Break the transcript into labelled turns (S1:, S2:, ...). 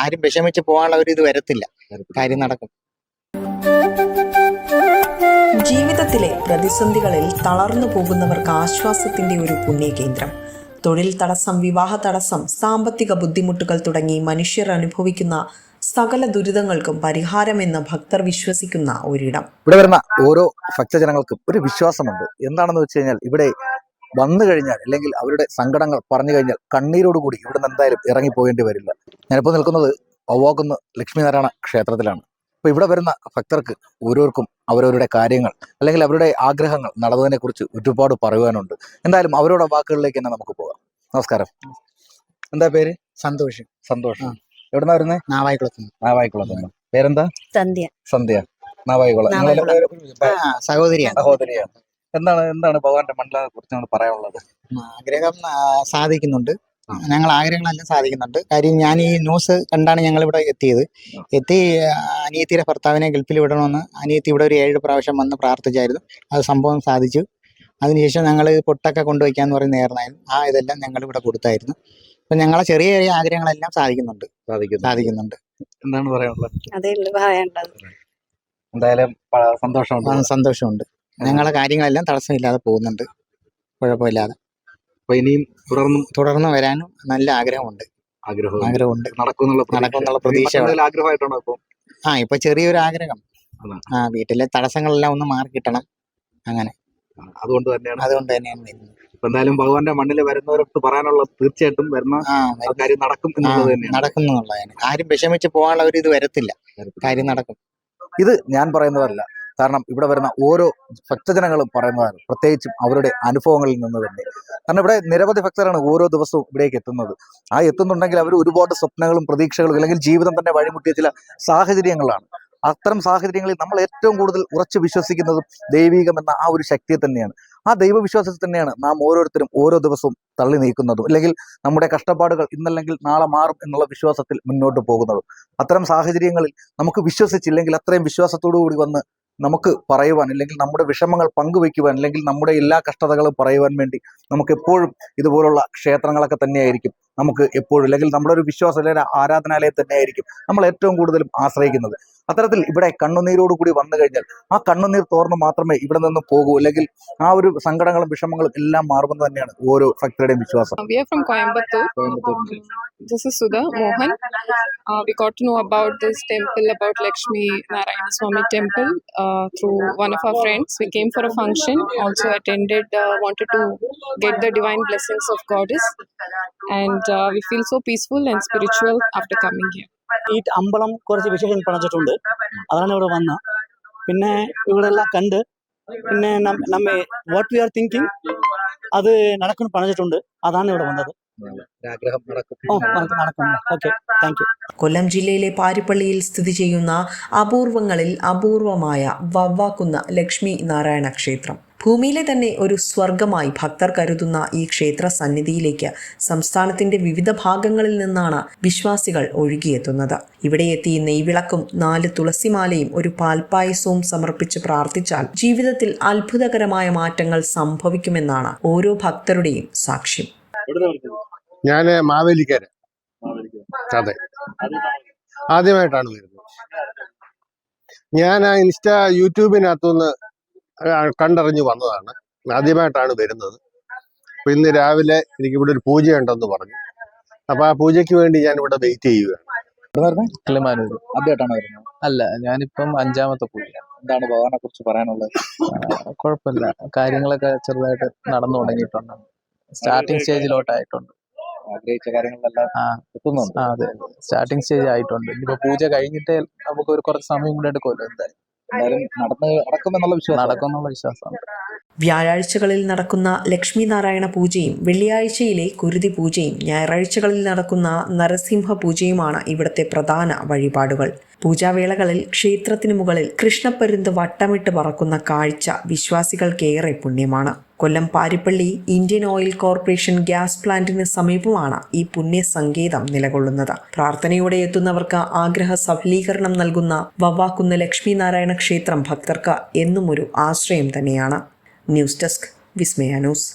S1: ആരും വിഷമിച്ച് പോകാനുള്ള ഒരു ഇത് വരത്തില്ല, കാര്യം നടക്കും.
S2: ജീവിതത്തിലെ പ്രതിസന്ധികളിൽ തളർന്നു പോകുന്നവർക്ക് ആശ്വാസത്തിന്റെ ഒരു പുണ്യകേന്ദ്രം. തൊഴിൽ തടസ്സം, വിവാഹ തടസ്സം, സാമ്പത്തിക ബുദ്ധിമുട്ടുകൾ തുടങ്ങി മനുഷ്യർ അനുഭവിക്കുന്ന സകല ദുരിതങ്ങൾക്കും പരിഹാരമെന്ന് ഭക്തർ വിശ്വസിക്കുന്ന ഒരിടം.
S3: ഇവിടെ വരുന്ന ഓരോ ഭക്തജനങ്ങൾക്കും ഒരു വിശ്വാസമുണ്ട്. എന്താണെന്ന് വെച്ച് കഴിഞ്ഞാൽ, ഇവിടെ വന്നു കഴിഞ്ഞാൽ അല്ലെങ്കിൽ അവരുടെ സങ്കടങ്ങൾ പറഞ്ഞു കഴിഞ്ഞാൽ കണ്ണീരോടുകൂടി ഇവിടെ നിന്ന് എന്തായാലും ഇറങ്ങിപ്പോകേണ്ടി വരില്ല. ഞാനിപ്പോൾ നിൽക്കുന്നത് വവ്വാക്കുന്ന് ലക്ഷ്മീനാരായണ ക്ഷേത്രത്തിലാണ്. അപ്പോൾ ഇവിടെ വരുന്ന ഭക്തർക്ക് ഓരോർക്കും അവരവരുടെ കാര്യങ്ങൾ അല്ലെങ്കിൽ അവരുടെ ആഗ്രഹങ്ങൾ നടന്നതിനെ കുറിച്ച് ഒരുപാട് പറയുവാനുണ്ട്. എന്തായാലും അവരുടെ വാക്കുകളിലേക്ക് തന്നെ നമുക്ക് പോകാം. നമസ്കാരം, എന്താ പേര്?
S1: സന്തോഷം.
S3: സന്തോഷം. എവിടുന്നാ വരുന്നത്? നാവായിക്കുളത്തുനിന്ന്. പേരെന്താ? സന്ധ്യ. നാവായിക്കുളം.
S1: സഹോദരിയാണ്.
S3: എന്താണ് ഭഗവാന്റെ മണ്ഡലത്തെ കുറിച്ച് പറയാനുള്ളത്?
S1: ആഗ്രഹം സാധിക്കുന്നുണ്ട്, ഞങ്ങൾ ആഗ്രഹങ്ങളെല്ലാം സാധിക്കുന്നുണ്ട്. കാര്യം ഞാൻ ഈ ന്യൂസ് കണ്ടാണ് ഞങ്ങളിവിടെ എത്തി അനിയത്തിയുടെ ഭർത്താവിനെ ഗൾഫിൽ വിടണമെന്ന് അനിയത്തി ഇവിടെ ഒരു 7 പ്രാവശ്യം വന്ന് പ്രാർത്ഥിച്ചായിരുന്നു. അത് സംഭവം സാധിച്ചു. അതിനുശേഷം ഞങ്ങൾ പൊട്ടൊക്കെ കൊണ്ടുവയ്ക്കാന്ന് പറയുന്ന നേർന്നായിരുന്നു. ഇതെല്ലാം ഞങ്ങൾ ഇവിടെ കൊടുത്തായിരുന്നു. അപ്പൊ ഞങ്ങളെ ചെറിയ ചെറിയ ആഗ്രഹങ്ങളെല്ലാം സാധിക്കുന്നുണ്ട്.
S3: എന്താണ് പറയാനുള്ളത്?
S1: എന്തായാലും സന്തോഷമുണ്ട്. ഞങ്ങളെ കാര്യങ്ങളെല്ലാം തടസ്സമില്ലാതെ പോകുന്നുണ്ട്, കുഴപ്പമില്ലാതെ.
S3: അപ്പൊ ഇനിയും
S1: തുടർന്ന് വരാനും നല്ല ആഗ്രഹമുണ്ട്. നടക്കുന്നുള്ള പ്രതീക്ഷ.
S3: ആഗ്രഹമായിട്ടാണോ ഇപ്പൊ?
S1: ഇപ്പൊ ചെറിയൊരു ആഗ്രഹം. വീട്ടിലെ തടസ്സങ്ങളെല്ലാം ഒന്ന് മാറി കിട്ടണം, അങ്ങനെ.
S3: അതുകൊണ്ട് തന്നെയാണ്
S1: വരുന്നത്.
S3: എന്തായാലും ഭഗവാന്റെ മണ്ണിൽ വരുന്നവർക്ക് പറയാനുള്ളത് തീർച്ചയായിട്ടും വരുന്ന കാര്യം നടക്കും എന്നുള്ളത് തന്നെയാണ്.
S1: നടക്കുന്നുള്ളതാണ്. ആരും വിഷമിച്ച് പോകാനുള്ള ഒരു ഇത് വരത്തില്ല, കാര്യം നടക്കും.
S3: ഇത് ഞാൻ പറയുന്നതല്ല, കാരണം ഇവിടെ വരുന്ന ഓരോ ഭക്തജനങ്ങളും പറയുന്നതാണ്, പ്രത്യേകിച്ചും അവരുടെ അനുഭവങ്ങളിൽ നിന്ന് തന്നെ. കാരണം ഇവിടെ നിരവധി ഭക്തരാണ് ഓരോ ദിവസവും ഇവിടേക്ക് എത്തുന്നത്. എത്തുന്നുണ്ടെങ്കിൽ അവർ ഒരുപാട് സ്വപ്നങ്ങളും പ്രതീക്ഷകളും അല്ലെങ്കിൽ ജീവിതം തന്നെ വഴിമുട്ടിയ ചില സാഹചര്യങ്ങളാണ്. അത്തരം സാഹചര്യങ്ങളിൽ നമ്മൾ ഏറ്റവും കൂടുതൽ ഉറച്ചു വിശ്വസിക്കുന്നതും ദൈവികം എന്ന ആ ഒരു ശക്തിയെ തന്നെയാണ്. ആ ദൈവവിശ്വാസത്തിൽ തന്നെയാണ് നാം ഓരോരുത്തരും ഓരോ ദിവസവും തള്ളി നീക്കുന്നതും അല്ലെങ്കിൽ നമ്മുടെ കഷ്ടപ്പാടുകൾ ഇന്നല്ലെങ്കിൽ നാളെ മാറും എന്നുള്ള വിശ്വാസത്തിൽ മുന്നോട്ട് പോകുന്നതും. അത്തരം സാഹചര്യങ്ങളിൽ നമുക്ക് വിശ്വസിച്ചില്ലെങ്കിൽ അത്രയും വിശ്വാസത്തോടു കൂടി വന്ന് നമുക്ക് പറയുവാൻ അല്ലെങ്കിൽ നമ്മുടെ വിഷമങ്ങൾ പങ്കുവയ്ക്കുവാൻ അല്ലെങ്കിൽ നമ്മുടെ എല്ലാ കഷ്ടതകളും പറയുവാൻ വേണ്ടി നമുക്ക് എപ്പോഴും ഇതുപോലുള്ള ക്ഷേത്രങ്ങളൊക്കെ തന്നെയായിരിക്കും നമുക്ക് എപ്പോഴും, അല്ലെങ്കിൽ നമ്മുടെ ഒരു വിശ്വാസ ആരാധനാലയം തന്നെയായിരിക്കും നമ്മൾ ഏറ്റവും കൂടുതലും ആശ്രയിക്കുന്നത്. അത്തരത്തിൽ ഇവിടെ കണ്ണുനീരോട് കൂടി വന്നു കഴിഞ്ഞാൽ ആ കണ്ണുനീർ തോർന്ന് മാത്രമേ ഇവിടെ നിന്ന് പോകൂ, അല്ലെങ്കിൽ ആ ഒരു സങ്കടങ്ങളും വിഷമങ്ങളും എല്ലാം മാറുമെന്ന് തന്നെയാണ് ഓരോ ഭക്തരുടെയും വിശ്വാസം.
S4: We are from Coimbatore. This is Sudha Mohan. We got to know about this temple, about Lakshmi Narayana Swami temple through one of our friends. We came for a function, also attended, wanted to get the divine blessings of Goddess, and we feel so peaceful and spiritual after coming here.
S5: ഈ അമ്പലം കുറച്ച് വിശേഷം പണിച്ചിട്ടുണ്ട്, അതാണ് ഇവിടെ വന്ന. പിന്നെ ഇവിടെ എല്ലാം കണ്ട് പിന്നെ നമ്മെ വാട്ട് വി ആർ തിങ്കിങ് അത് നടക്കുന്നു പണിച്ചിട്ടുണ്ട്, അതാണ് ഇവിടെ വന്നത്. Okay, thank you.
S2: കൊല്ലം ജില്ലയിലെ പാരിപ്പള്ളിയിൽ സ്ഥിതി ചെയ്യുന്ന അപൂർവങ്ങളിൽ അപൂർവമായ വവ്വാക്കുന്ന് ലക്ഷ്മി നാരായണ ക്ഷേത്രം. ഭൂമിയിലെ തന്നെ ഒരു സ്വർഗമായി ഭക്തർ കരുതുന്ന ഈ ക്ഷേത്ര സന്നിധിയിലേക്ക് സംസ്ഥാനത്തിന്റെ വിവിധ ഭാഗങ്ങളിൽ നിന്നാണ് വിശ്വാസികൾ ഒഴുകിയെത്തുന്നത്. ഇവിടെ എത്തി നെയ്വിളക്കും 4 തുളസിമാലയും ഒരു പാൽപ്പായസവും സമർപ്പിച്ച് പ്രാർത്ഥിച്ചാൽ ജീവിതത്തിൽ അത്ഭുതകരമായ മാറ്റങ്ങൾ സംഭവിക്കുമെന്നാണ് ഓരോ ഭക്തരുടെയും സാക്ഷ്യം.
S6: ഞാൻ മാവേലിക്കര. അതെ, ആദ്യമായിട്ടാണ് വരുന്നത്. ഞാൻ യൂട്യൂബിനകത്തുനിന്ന് കണ്ടറിഞ്ഞു വന്നതാണ്, ആദ്യമായിട്ടാണ് വരുന്നത്. അപ്പൊ ഇന്ന് രാവിലെ എനിക്ക് ഇവിടെ ഒരു പൂജയുണ്ടെന്ന് പറഞ്ഞു. അപ്പൊ ആ പൂജയ്ക്ക് വേണ്ടി ഞാൻ ഇവിടെ വെയിറ്റ് ചെയ്യുകയാണ്.
S3: കിളിമാനൂർ ആദ്യമായിട്ടാണ് വരുന്നത്?
S7: അല്ല, ഞാനിപ്പം 5ാമത്തെ പൂജ.
S3: എന്താണ് ഭഗവാനെ കുറിച്ച് പറയാനുള്ളത്?
S7: കുഴപ്പമില്ല, കാര്യങ്ങളൊക്കെ ചെറുതായിട്ട് നടന്നു തുടങ്ങിയിട്ടുണ്ട്. സ്റ്റാർട്ടിങ് സ്റ്റേജിലോട്ടായിട്ടുണ്ട്.
S3: ആഗ്രഹിച്ച കാര്യങ്ങളെല്ലാം എത്തുന്നുണ്ട്.
S7: അതെ, സ്റ്റാർട്ടിങ് സ്റ്റേജ് ആയിട്ടുണ്ട്. ഇനിയിപ്പോ പൂജ കഴിഞ്ഞിട്ട് നമുക്ക് ഒരു കുറച്ച് സമയം കൂടെ എടുക്കുമല്ലോ.
S3: എന്തായാലും നടക്കുമെന്നുള്ള
S7: വിശ്വാസമാണ്.
S2: വ്യാഴാഴ്ചകളിൽ നടക്കുന്ന ലക്ഷ്മി നാരായണ പൂജയും വെള്ളിയാഴ്ചയിലെ കുരുതി പൂജയും ഞായറാഴ്ചകളിൽ നടക്കുന്ന നരസിംഹ പൂജയുമാണ് ഇവിടുത്തെ പ്രധാന വഴിപാടുകൾ. പൂജാവേളകളിൽ ക്ഷേത്രത്തിന് മുകളിൽ കൃഷ്ണപ്പരുന്ത് വട്ടമിട്ട് പറക്കുന്ന കാഴ്ച വിശ്വാസികൾക്കേറെ പുണ്യമാണ്. Kollam Paripally Indian Oil Corporation gas പ്ലാന്റിന് സമീപമാണ് ഈ പുണ്യസങ്കേതം നിലകൊള്ളുന്നത്. പ്രാർത്ഥനയോടെ എത്തുന്നവർക്ക് ആഗ്രഹ സഫലീകരണം നൽകുന്ന വവ്വാക്കുന്ന് ലക്ഷ്മി നാരായണ ക്ഷേത്രം ഭക്തർക്ക് എന്നും ഒരു ആശ്രയം തന്നെയാണ്. ന്യൂസ് ഡെസ്ക്, വിസ്മയ ന്യൂസ്.